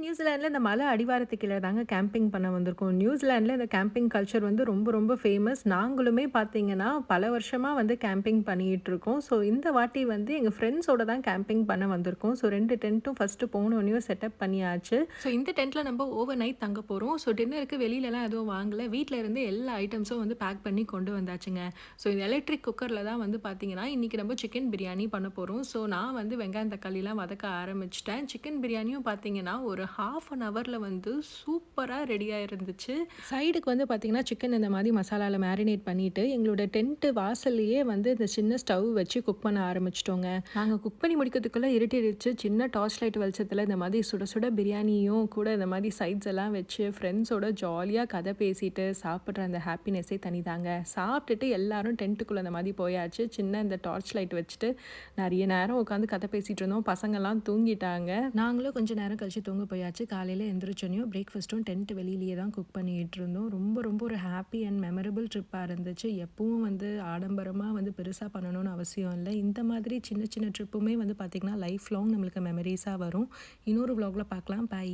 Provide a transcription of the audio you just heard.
நியூசிலாண்டில இந்த மலை அடிவாரத்துக்கு கீழ தாங்க கேம்பிங் பண்ண வந்திருக்கோம். நியூசிலாண்டில இந்த கேம்பிங் கல்ச்சர் வந்து ரொம்ப ரொம்ப ஃபேமஸ். நாங்களுமே பார்த்தீங்கன்னா, பல வருஷமா வந்து கேம்பிங் பண்ணிக்கிட்டுருக்கோம். ஸோ இந்த வாட்டி வந்து எங்க ஃப்ரெண்ட்ஸோட தான் கேம்பிங் பண்ண வந்திருக்கோம். ஸோ 2 டென்ட்டும் ஃபர்ஸ்ட்டு போனோனேயும் செட்டப் பண்ணியாச்சு. ஸோ இந்த டென்ட்ல நம்ம ஓவர் நைட் தங்க போறோம். ஸோ டின்னருக்கு வெளிலலாம் எதுவும் வாங்கல. வீட்ல இருந்து எல்லா ஐட்டம்ஸும் வந்து பேக் பண்ணி கொண்டு வந்தாச்சுங்க. ஸோ இந்த எலக்ட்ரிக் குக்கர்ல தான் வந்து பார்த்தீங்கன்னா, இன்னைக்கு நம்ம சிக்கன் பிரியாணி பண்ண போறோம். ஸோ நான் வந்து வெங்காயம், தக்காளிலாம் வதக்க ஆரம்பிச்சுட்டேன். சிக்கன் பிரியாணியும் பார்த்தீங்கன்னா, ஒரு 1/2 அன் ஹவர்ல வந்து சூப்பரா ரெடியா இருந்துச்சு. சைடுக்கு வந்து பார்த்தீங்கன்னா, சிக்கன் இந்த மாரி மசாலால மேரினேட் பண்ணிட்டு, எங்களோட டென்ட் வாசல்லயே வந்து இந்த சின்ன ஸ்டவ் வச்சு குக் பண்ண ஆரம்பிச்சுட்டோங்க. நாங்க குக் பண்ணி முடிக்கிறதுக்குள்ள இருட்டிடுச்சு. சின்ன டார்ச் லைட் வெளிச்சத்தில இந்த மாதிரி சுட சுட பிரியாணியும் கூட இந்த மாரி சைட்ஸ் எல்லாம் வச்சு ஃப்ரெண்ட்ஸோட ஜாலியா கதை பேசிட்டு சாப்பிடுற அந்த ஹாப்பினஸ்ஸே தனிதாங்க. சாப்பிட்டுட்டு எல்லாரும் டென்ட்டுக்குள்ள இந்த மாரி போயாச்சு. சின்ன இந்த டார்ச் லைட் வச்சுட்டு நெறைய நேரம் உட்காந்து கதை பேசிட்டு இருந்தோம். பசங்கலாம் தூங்கிட்டாங்க. நாங்களும் கொஞ்ச நேரம் கழிச்சு தூங்க போயாச்சு. காலையில எந்திரிச்சோனையும் பிரேக்ஃபாஸ்ட்டும் டென்ட் வெளியிலேயே தான் குக் பண்ணிட்டு இருந்தோம். ரொம்ப ரொம்ப ஒரு ஹாப்பி அண்ட் மெமரபிள் ட்ரிப்பா இருந்துச்சு. எப்பவும் வந்து ஆடம்பரமா வந்து பெருசா பண்ணணும்னு அவசியம் இல்ல. இந்த மாதிரி சின்ன சின்ன ட்ரிப்புமே வந்து பார்த்தீங்கன்னா, லைஃப் லாங் நம்மளுக்கு மெமரீஸா வரும். இன்னொரு விளாக்ல பார்க்கலாம். பாய்.